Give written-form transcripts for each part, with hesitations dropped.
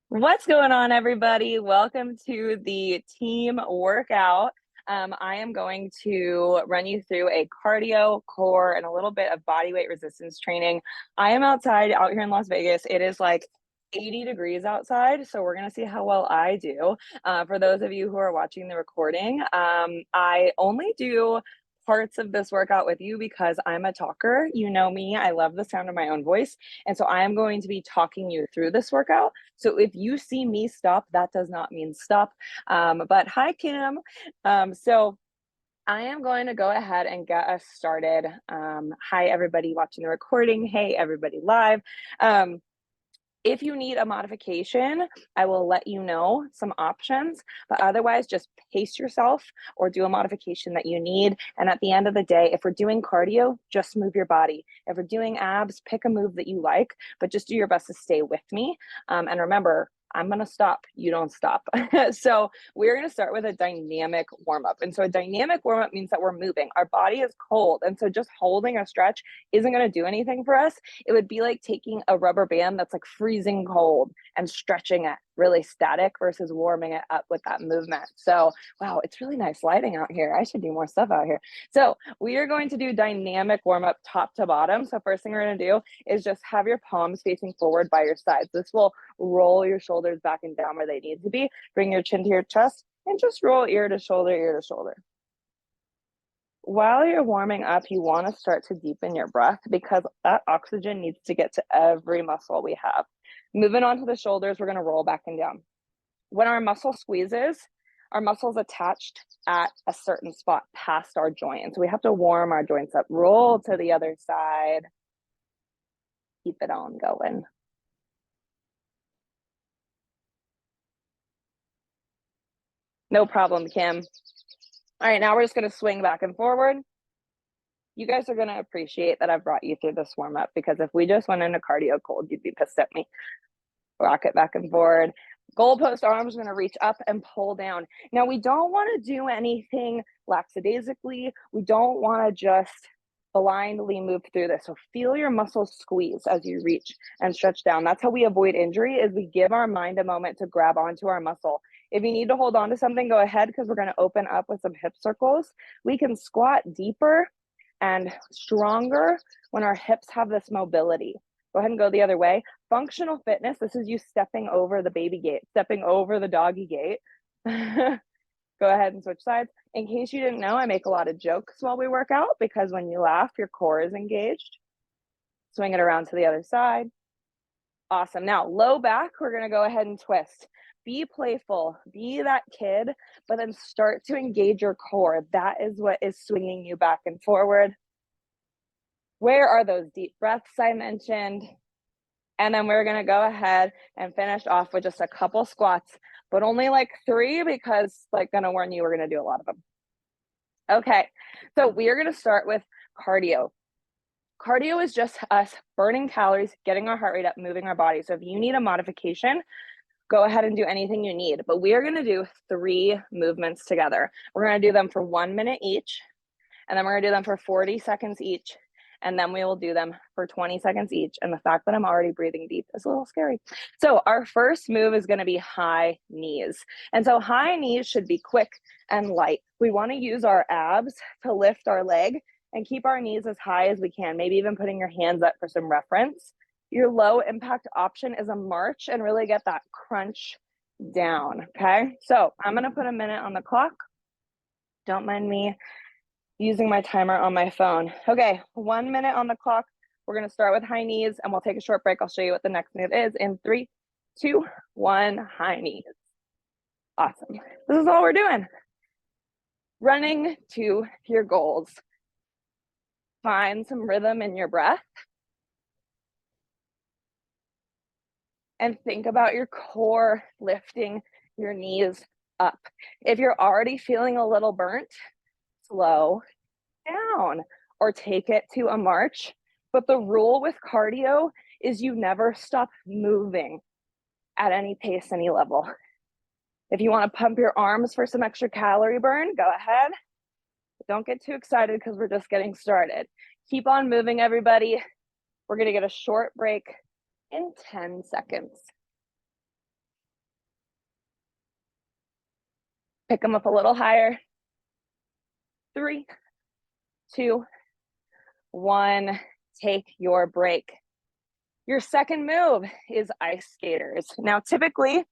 What's going on, everybody? Welcome to the team workout. I am going to run you through a cardio, core, and a little bit of body weight resistance training. I am outside out here in Las Vegas. It is like 80 degrees outside, so we're gonna see how well I do. For those of you who are watching the recording, I only do parts of this workout with you because I'm a talker. You know me, I love the sound of my own voice. And so I am going to be talking you through this workout. So if you see me stop, that does not mean stop. But hi, Kim. So I am going to go ahead and get us started. Hi, everybody watching the recording. Hey, everybody live. If you need a modification, I will let you know some options, but otherwise just pace yourself or do a modification that you need. And at the end of the day, if we're doing cardio, just move your body. If we're doing abs, pick a move that you like, but just do your best to stay with me. And remember, I'm going to stop. You don't stop. So we're going to start with a dynamic warm-up. And so a dynamic warm-up means that we're moving. Our body is cold. And so just holding a stretch isn't going to do anything for us. It would be like taking a rubber band that's like freezing cold and stretching it really static versus warming it up with that movement. So, wow, it's really nice lighting out here. I should do more stuff out here. So we are going to do dynamic warm-up top to bottom. So first thing we're going to do is just have your palms facing forward by your sides. This will roll your shoulders back and down where they need to be. Bring your chin to your chest and just roll ear to shoulder, ear to shoulder. While you're warming up, you want to start to deepen your breath because that oxygen needs to get to every muscle we have. Moving on to the shoulders, we're going to roll back and down. When our muscle squeezes, our muscle's attached at a certain spot past our joint. And so we have to warm our joints up. Roll to the other side. Keep it on going. No problem, Kim. All right, now we're just going to swing back and forward. You guys are going to appreciate that I've brought you through this warm up because if we just went into cardio cold, you'd be pissed at me. Rock it back and forward. Goalpost arms are going to reach up and pull down. Now, we don't want to do anything lackadaisically. We don't want to just blindly move through this. So feel your muscles squeeze as you reach and stretch down. That's how we avoid injury is we give our mind a moment to grab onto our muscle. If you need to hold on to something, go ahead because we're going to open up with some hip circles. We can squat deeper and stronger when our hips have this mobility. Go ahead and go the other way. Functional fitness, this is you stepping over the baby gate, stepping over the doggy gate. Go ahead and switch sides. In case you didn't know, I make a lot of jokes while we work out because when you laugh, your core is engaged. Swing it around to the other side. Awesome. Now, low back, we're going to go ahead and twist. Be playful, be that kid, but then start to engage your core. That is what is swinging you back and forward. Where are those deep breaths I mentioned? And then we're going to go ahead and finish off with just a couple squats, but only like 3 because like going to warn you, we're going to do a lot of them. Okay, so we are going to start with cardio. Cardio is just us burning calories, getting our heart rate up, moving our body. So if you need a modification, go ahead and do anything you need. But we are going to do 3 movements together. We're going to do them for 1 minute each, and then we're going to do them for 40 seconds each. And then we will do them for 20 seconds each. And the fact that I'm already breathing deep is a little scary. So our first move is going to be high knees. And so high knees should be quick and light. We want to use our abs to lift our leg and keep our knees as high as we can, maybe even putting your hands up for some reference. Your low impact option is a march and really get that crunch down, okay? So I'm going to put a minute on the clock. Don't mind me using my timer on my phone. Okay, 1 minute on the clock. We're going to start with high knees and we'll take a short break. I'll show you what the next move is in 3, 2, 1, high knees. Awesome. This is all we're doing. Running to your goals. Find some rhythm in your breath. And think about your core lifting your knees up. If you're already feeling a little burnt, slow down or take it to a march. But the rule with cardio is you never stop moving at any pace, any level. If you want to pump your arms for some extra calorie burn, go ahead. But don't get too excited because we're just getting started. Keep on moving, everybody. We're gonna get a short break in 10 seconds. Pick them up a little higher. 3, 2, 1, take your break. Your second move is ice skaters. Now, typically,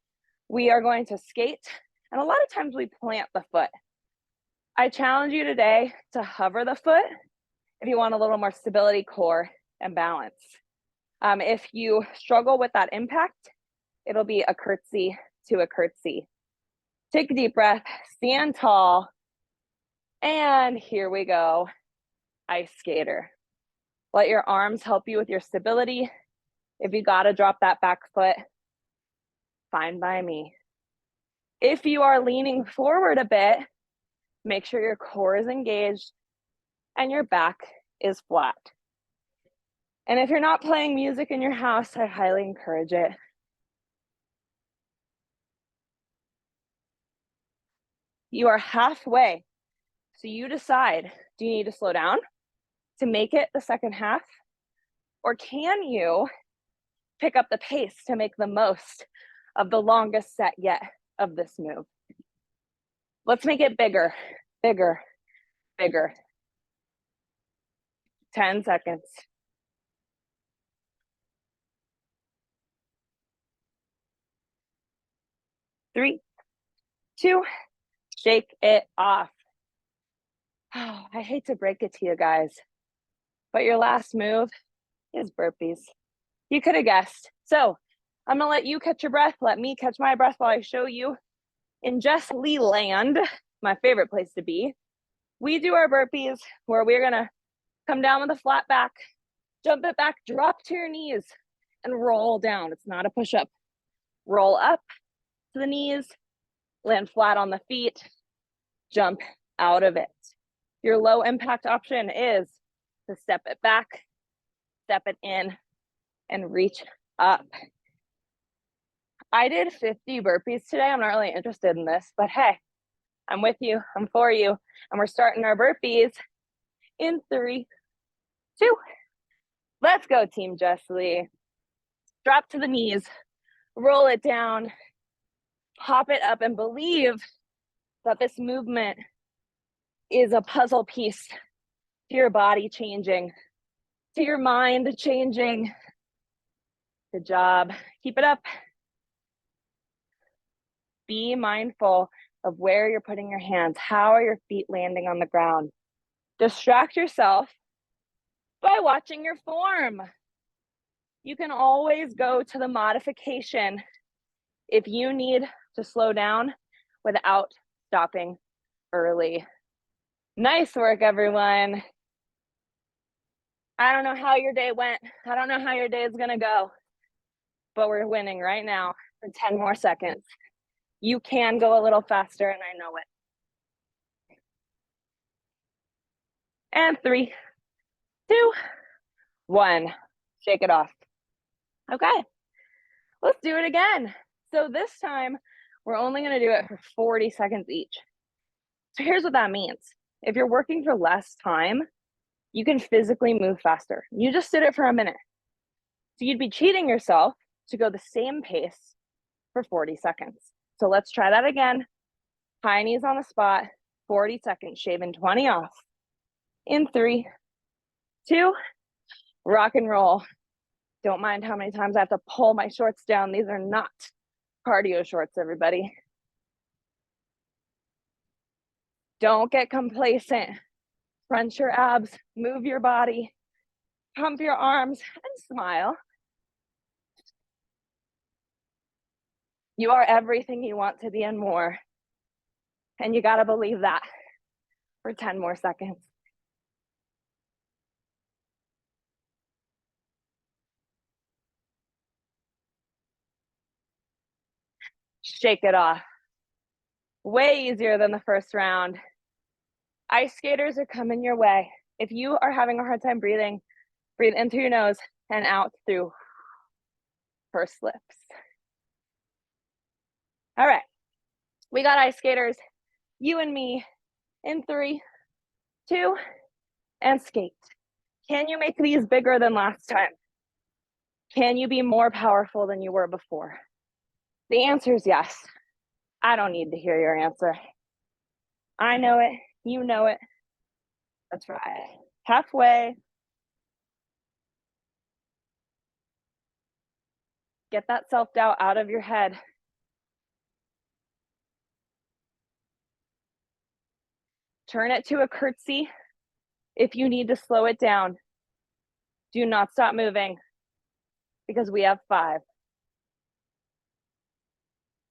we are going to skate, and a lot of times we plant the foot. I challenge you today to hover the foot if you want a little more stability, core, and balance. If you struggle with that impact, it'll be a curtsy to a curtsy. Take a deep breath, stand tall, and here we go, ice skater. Let your arms help you with your stability. If you gotta drop that back foot, fine by me. If you are leaning forward a bit, make sure your core is engaged and your back is flat. And if you're not playing music in your house, I highly encourage it. You are halfway, so you decide, do you need to slow down to make it the second half? Or can you pick up the pace to make the most of the longest set yet of this move? Let's make it bigger, bigger, bigger. 10 seconds. 3, 2, shake it off. Oh, I hate to break it to you guys, but your last move is burpees. You could have guessed. So I'm gonna let you catch your breath. Let me catch my breath while I show you. In Jess Lee land, my favorite place to be, we do our burpees where we're gonna come down with a flat back, jump it back, drop to your knees, and roll down. It's not a push-up. Roll up to the knees, land flat on the feet, jump out of it. Your low impact option is to step it back, step it in, and reach up. I did 50 burpees today. I'm not really interested in this, but hey, I'm with you, I'm for you. And we're starting our burpees in 3, 2. Let's go, Team Jess Lee. Drop to the knees, roll it down, pop it up, and believe that this movement is a puzzle piece to your body changing, to your mind changing. Good job. Keep it up. Be mindful of where you're putting your hands. How are your feet landing on the ground? Distract yourself by watching your form. You can always go to the modification if you need to slow down without stopping early. Nice work, everyone. I don't know how your day went. I don't know how your day is gonna go, but we're winning right now for 10 more seconds. You can go a little faster, and I know it. And 3, 2, 1. Shake it off. Okay, let's do it again. So this time, we're only gonna do it for 40 seconds each. So here's what that means. If you're working for less time, you can physically move faster. You just did it for a minute. So you'd be cheating yourself to go the same pace for 40 seconds. So let's try that again. High knees on the spot, 40 seconds, shaving 20 off. In 3, 2, rock and roll. Don't mind how many times I have to pull my shorts down. These are not cardio shorts, everybody. Don't get complacent. Crunch your abs, move your body, pump your arms, and smile. You are everything you want to be and more. And you gotta believe that for 10 more seconds. Shake it off. Way easier than the first round. Ice skaters are coming your way. If you are having a hard time breathing, breathe in through your nose and out through pursed lips. All right, we got ice skaters, you and me, in 3, 2, and skate. Can you make these bigger than last time? Can you be more powerful than you were before? The answer is yes. I don't need to hear your answer. I know it. You know it. That's right. Halfway. Get that self-doubt out of your head. Turn it to a curtsy if you need to slow it down. Do not stop moving because we have 5,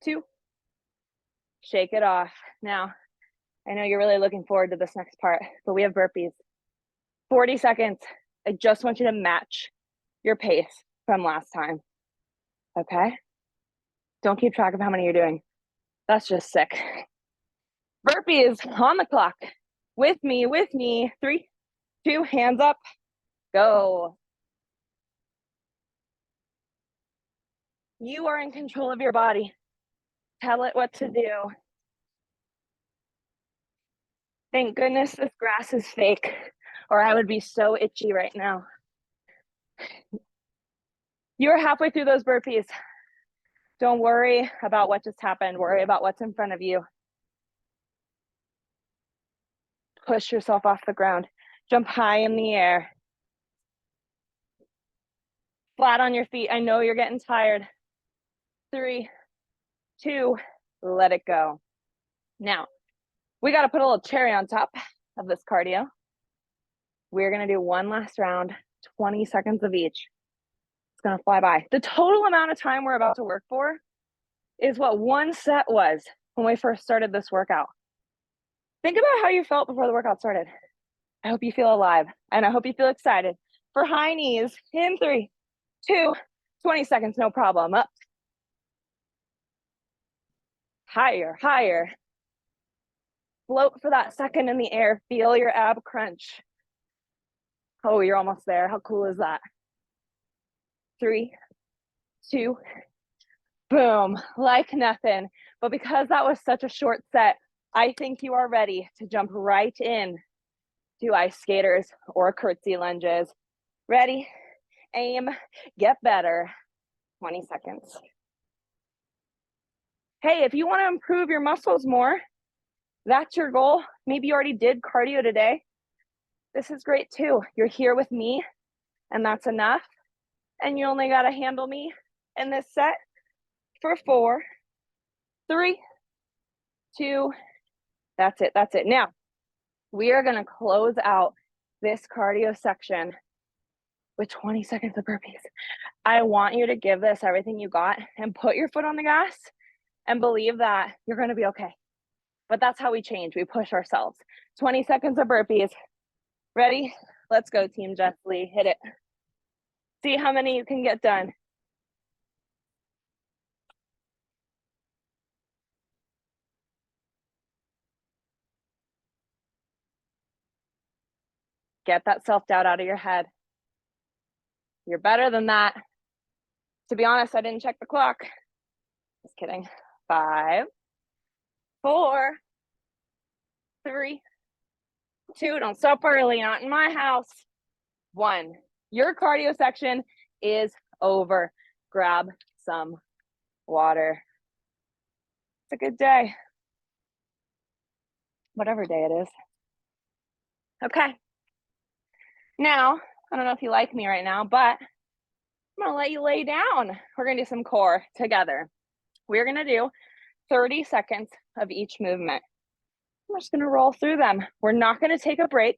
2, shake it off. Now, I know you're really looking forward to this next part, but we have burpees. 40 seconds. I just want you to match your pace from last time. Okay? Don't keep track of how many you're doing. That's just sick. Burpees on the clock. With me. 3, 2, hands up. Go. You are in control of your body. Tell it what to do. Thank goodness this grass is fake, or I would be so itchy right now. You're halfway through those burpees. Don't worry about what just happened. Worry about what's in front of you. Push yourself off the ground. Jump high in the air. Flat on your feet. I know you're getting tired. 3, 2, let it go. Now, we got to put a little cherry on top of this cardio. We're going to do one last round, 20 seconds of each. It's going to fly by. The total amount of time we're about to work for is what one set was when we first started this workout. Think about how you felt before the workout started. I hope you feel alive, and I hope you feel excited for high knees in 3, 2, 20 seconds, no problem. Up. Higher, higher. Float for that second in the air. Feel your ab crunch. Oh, you're almost there. How cool is that? 3, 2, boom, like nothing. But because that was such a short set, I think you are ready to jump right in to ice skaters or curtsy lunges. Ready, aim, get better. 20 seconds. Hey, if you want to improve your muscles more, that's your goal. Maybe you already did cardio today. This is great too. You're here with me, and that's enough. And you only got to handle me in this set for 4, 3, 2, that's it. Now, we are going to close out this cardio section with 20 seconds of burpees. I want you to give this everything you got and put your foot on the gas and believe that you're going to be okay. But that's how we change. We push ourselves. 20 seconds of burpees. Ready? Let's go, Team Jess Lee. Hit it. See how many you can get done. Get that self-doubt out of your head. You're better than that. To be honest, I didn't check the clock. Just kidding. 5, 4, 3, 2, don't stop early, not in my house. 1, your cardio section is over. Grab some water. It's a good day. Whatever day it is. Okay. Now, I don't know if you like me right now, but I'm gonna let you lay down. We're gonna do some core together. We're gonna do 30 seconds of each movement. We're just gonna roll through them. We're not gonna take a break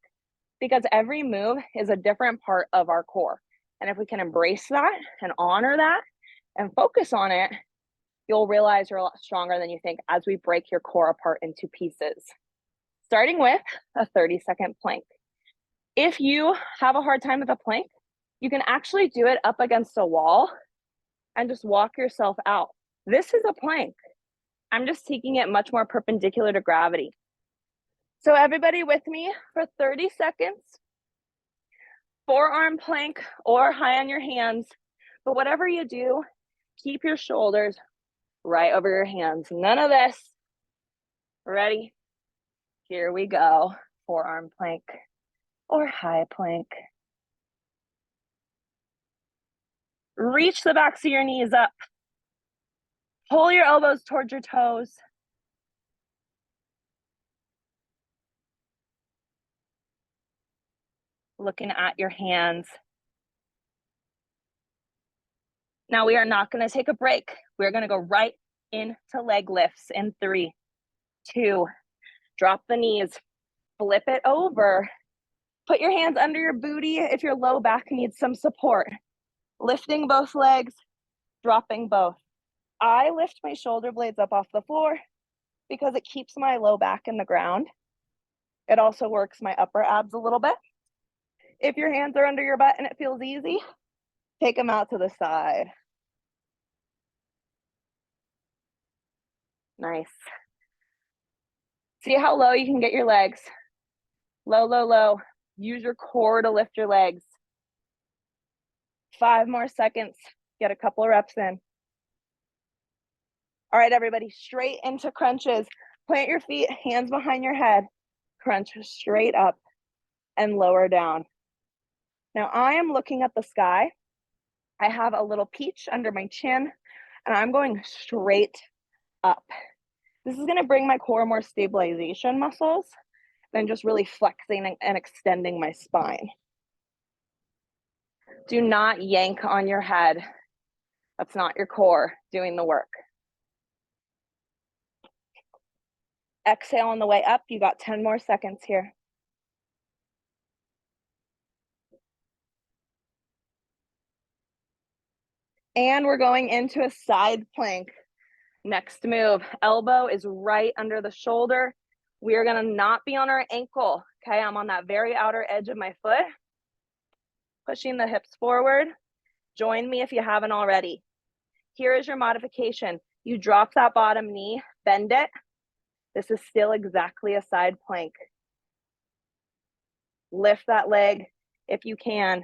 because every move is a different part of our core. And if we can embrace that and honor that and focus on it, you'll realize you're a lot stronger than you think as we break your core apart into pieces. Starting with a 30-second plank. If you have a hard time with a plank, you can actually do it up against a wall and just walk yourself out. This is a plank. I'm just taking it much more perpendicular to gravity. So everybody with me for 30 seconds, forearm plank or high on your hands. But whatever you do, keep your shoulders right over your hands. None of this. Ready? Here we go. Forearm plank or high plank. Reach the backs of your knees up. Pull your elbows towards your toes. Looking at your hands. Now we are not going to take a break. We're going to go right into leg lifts in 3, 2, drop the knees, flip it over. Put your hands under your booty if your low back needs some support. Lifting both legs, dropping both. I lift my shoulder blades up off the floor because it keeps my low back in the ground. It also works my upper abs a little bit. If your hands are under your butt and it feels easy, take them out to the side. Nice. See how low you can get your legs. Low, low, low. Use your core to lift your legs. 5 more seconds. Get a couple of reps in. All right, everybody, straight into crunches. Plant your feet, hands behind your head. Crunch straight up and lower down. Now I am looking at the sky. I have a little peach under my chin, and I'm going straight up. This is gonna bring my core more stabilization muscles than just really flexing and extending my spine. Do not yank on your head. That's not your core doing the work. Exhale on the way up. You got 10 more seconds here. And we're going into a side plank. Next move, elbow is right under the shoulder. We are gonna not be on our ankle, okay? I'm on that very outer edge of my foot. Pushing the hips forward. Join me if you haven't already. Here is your modification. You drop that bottom knee, bend it. This is still exactly a side plank. Lift that leg if you can.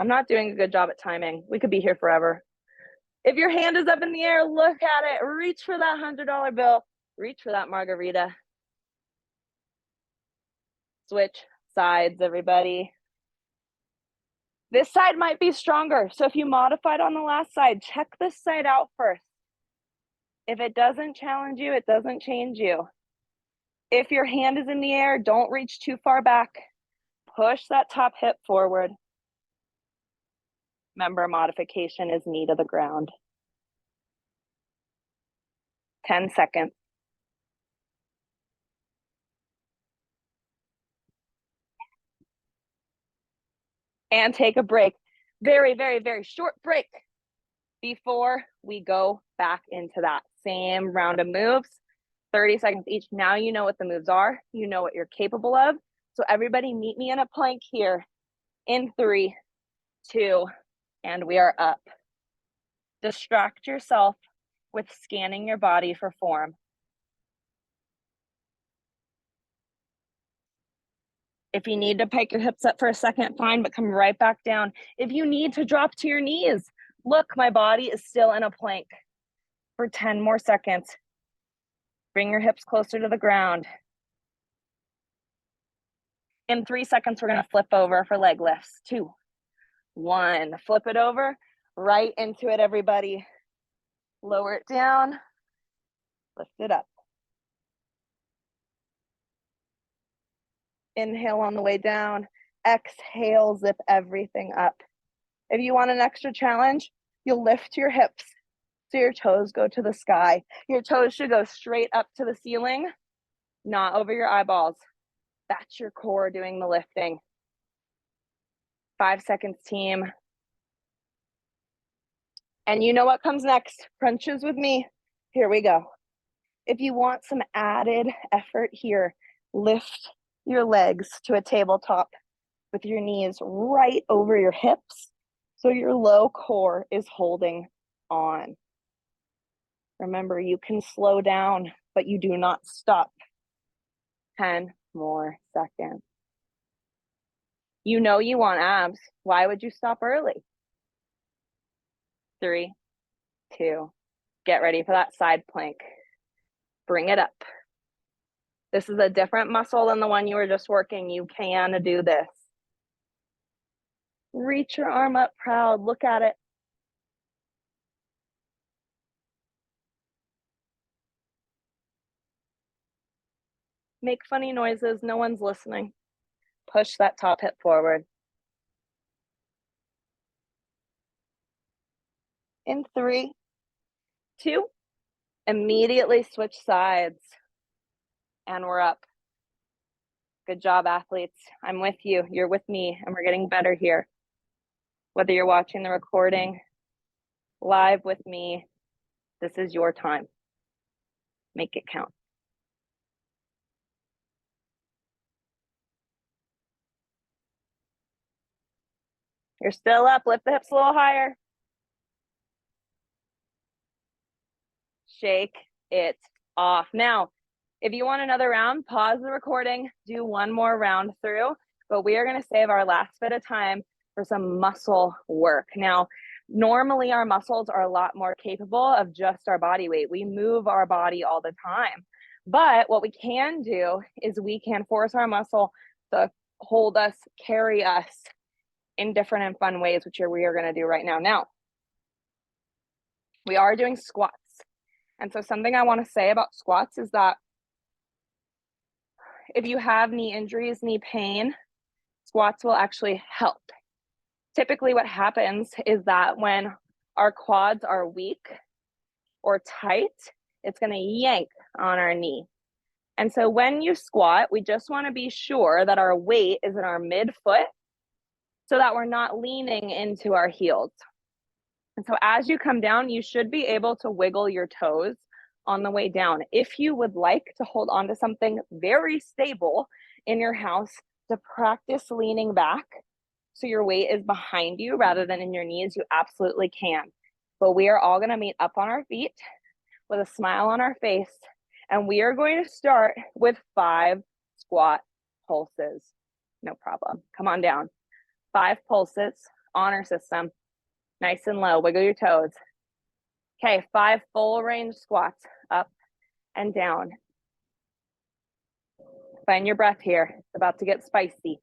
I'm not doing a good job at timing. We could be here forever. If your hand is up in the air, look at it. Reach for that $100 bill. Reach for that margarita. Switch sides, everybody. This side might be stronger. So if you modified on the last side, check this side out first. If it doesn't challenge you, it doesn't change you. If your hand is in the air, don't reach too far back. Push that top hip forward. Remember, modification is knee to the ground. 10 seconds. And take a break. Very, very, very short break before we go back into that same round of moves. 30 seconds each. Now you know what the moves are. You know what you're capable of. So everybody meet me in a plank here in 3, 2, and we are up. Distract yourself with scanning your body for form. If you need to pike your hips up for a second, fine, but come right back down. If you need to drop to your knees, look, my body is still in a plank for 10 more seconds. Bring your hips closer to the ground. In 3 seconds, we're gonna flip over for leg lifts. 2, 1, flip it over, right into it, everybody. Lower it down, lift it up. Inhale on the way down, exhale, zip everything up. If you want an extra challenge, you'll lift your hips so your toes go to the sky. Your toes should go straight up to the ceiling, not over your eyeballs. That's your core doing the lifting. 5 seconds, team. And you know what comes next? Crunches with me. Here we go. If you want some added effort here, lift your legs to a tabletop with your knees right over your hips so your low core is holding on. Remember, you can slow down, but you do not stop. 10 more seconds. You know you want abs. Why would you stop early? 3, 2, get ready for that side plank. Bring it up. This is a different muscle than the one you were just working. You can do this. Reach your arm up proud, look at it. Make funny noises, no one's listening. Push that top hip forward. In 3, 2, immediately switch sides. And we're up. Good job, athletes. I'm with you, you're with me, and we're getting better here. Whether you're watching the recording, live with me, this is your time. Make it count. You're still up, lift the hips a little higher. Shake it off. Now, if you want another round, pause the recording, do one more round through, but we are gonna save our last bit of time for some muscle work. Now, normally our muscles are a lot more capable of just our body weight. We move our body all the time. But what we can do is we can force our muscle to hold us, carry us in different and fun ways, which we are gonna do right now. Now, we are doing squats. And so something I wanna say about squats is that if you have knee injuries, knee pain, squats will actually help. Typically what happens is that when our quads are weak or tight, it's gonna yank on our knee. And so when you squat, we just wanna be sure that our weight is in our midfoot so that we're not leaning into our heels. And so as you come down, you should be able to wiggle your toes on the way down. If you would like to hold on to something very stable in your house to practice leaning back so your weight is behind you rather than in your knees, you absolutely can. But we are all gonna meet up on our feet with a smile on our face, and we are going to start with 5 squat pulses. No problem, come on down. 5 pulses, honor system, nice and low, wiggle your toes. Okay, 5 full range squats, up and down. Find your breath here, it's about to get spicy.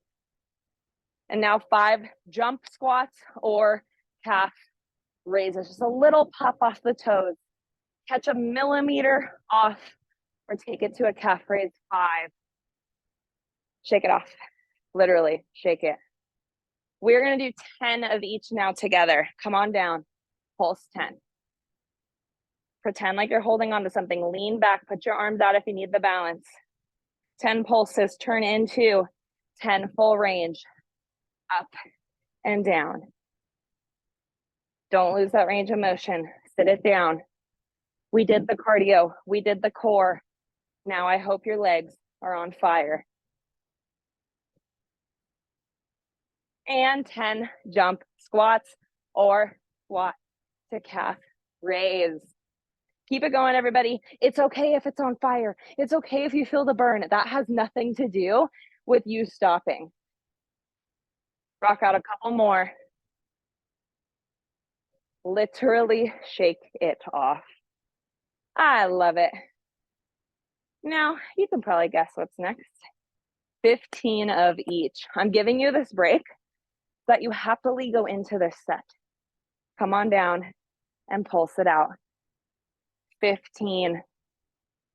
And now 5 jump squats or calf raises, just a little pop off the toes. Catch a millimeter off or take it to a calf raise 5. Shake it off, literally shake it. We're gonna do 10 of each now together. Come on down, pulse 10. Pretend like you're holding on to something, lean back, put your arms out if you need the balance. 10 pulses turn into 10 full range, up and down. Don't lose that range of motion, sit it down. We did the cardio, we did the core. Now I hope your legs are on fire. And 10 jump squats or squat to calf raise. Keep it going, everybody. It's okay if it's on fire. It's okay if you feel the burn. That has nothing to do with you stopping. Rock out a couple more. Literally shake it off. I love it. Now, you can probably guess what's next. 15 of each. I'm giving you this break so that you happily go into this set. Come on down and pulse it out. 15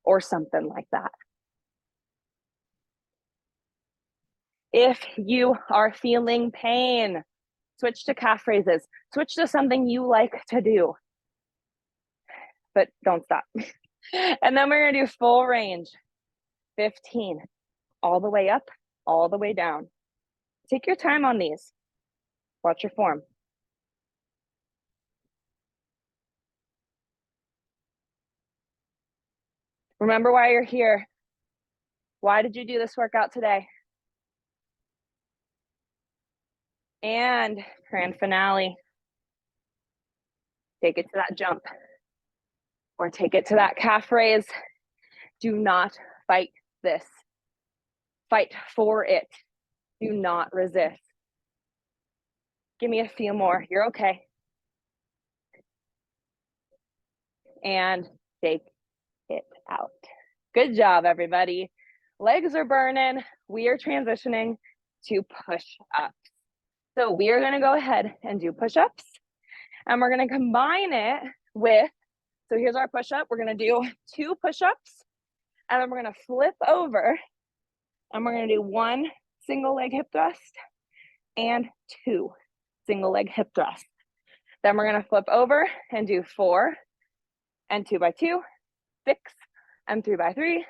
or something like that. If you are feeling pain, switch to calf raises. Switch to something you like to do, but don't stop. And then we're gonna do full range, 15, all the way up, all the way down. Take your time on these. Watch your form. Remember why you're here. Why did you do this workout today? And grand finale. Take it to that jump or take it to that calf raise. Do not fight this. Fight for it. Do not resist. Give me a few more. You're okay. And take it out. Good job, everybody. Legs are burning. We are transitioning to push-ups. So we are gonna go ahead and do push-ups, and we're gonna combine it with, so here's our push-up. We're gonna do 2 push-ups, and then we're gonna flip over, and we're gonna do 1 single leg hip thrust and 2 single leg hip thrusts. Then we're gonna flip over and do 4 and 2 by 2, 6 and 3 by 3.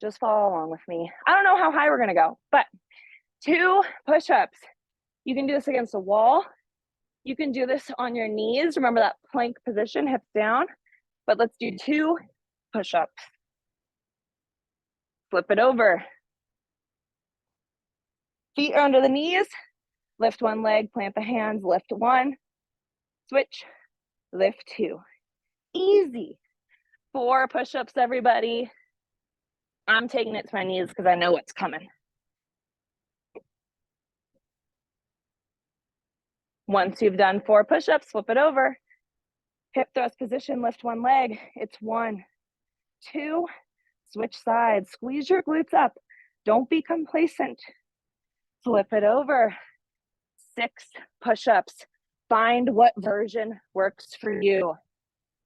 Just follow along with me. I don't know how high we're gonna go, but 2 push-ups. You can do this against a wall. You can do this on your knees. Remember that plank position, hips down. But let's do 2 push-ups. Flip it over. Feet are under the knees. Lift 1 leg, plant the hands, lift 1. Switch, lift 2. Easy. 4 push-ups, everybody. I'm taking it to my knees because I know what's coming. Once you've done 4 push-ups, flip it over. Hip thrust position, lift 1 leg. It's 1, 2, switch sides. Squeeze your glutes up. Don't be complacent. Flip it over. 6 push-ups. Find what version works for you.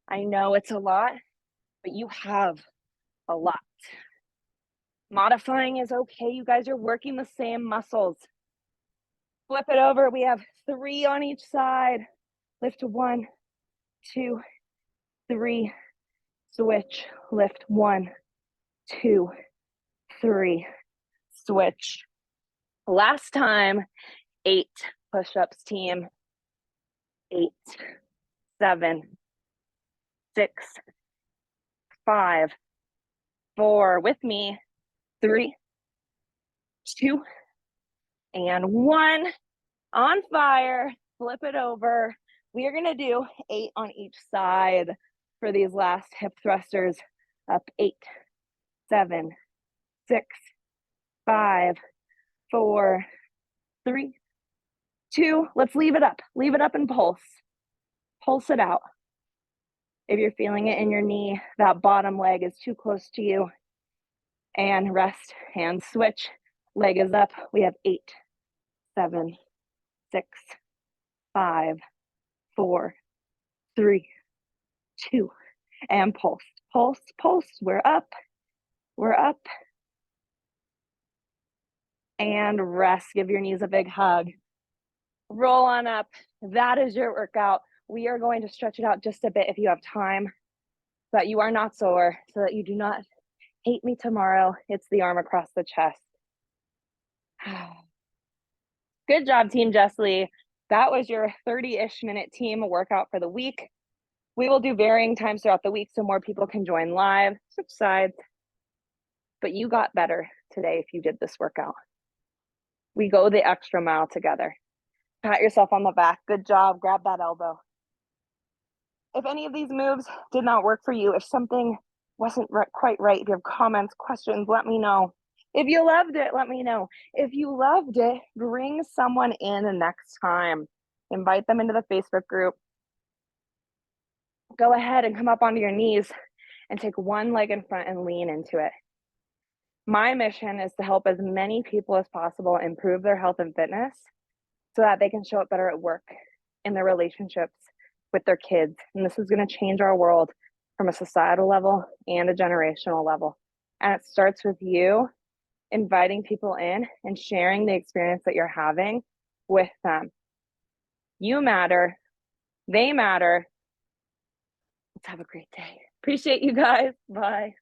I know it's a lot, but you have a lot. Modifying is okay. You guys are working the same muscles. Flip it over. We have 3 on each side. Lift 1, 2, 3. Switch. Lift 1, 2, 3. Switch. Last time, 8 push-ups, team. 8, 7, 6, 5, 4. With me. 3, 2, and 1. On fire. Flip it over. We are gonna do 8 on each side for these last hip thrusters. Up 8, 7, 6, 5, 4, 3, 2. Let's leave it up. Leave it up and pulse. Pulse it out. If you're feeling it in your knee, that bottom leg is too close to you. And rest, hand switch. Leg is up. We have 8, 7, 6, 5, 4, 3, 2, and pulse. Pulse, pulse. We're up. We're up. And rest. Give your knees a big hug. Roll on up. That is your workout. We are going to stretch it out just a bit if you have time, so that you are not sore, so that you do not hate me tomorrow. It's the arm across the chest. Good job, Team Jess Lee. That was your 30-ish minute team workout for the week. We will do varying times throughout the week so more people can join live, switch sides. But you got better today if you did this workout. We go the extra mile together. Pat yourself on the back. Good job. Grab that elbow. If any of these moves did not work for you, if something wasn't quite right, if you have comments, questions, let me know. If you loved it, let me know. If you loved it, bring someone in next time. Invite them into the Facebook group. Go ahead and come up onto your knees and take 1 leg in front and lean into it. My mission is to help as many people as possible improve their health and fitness so that they can show up better at work, in their relationships, with their kids. And this is going to change our world from a societal level and a generational level. And it starts with you inviting people in and sharing the experience that you're having with them. You matter. They matter. Let's have a great day. Appreciate you guys. Bye.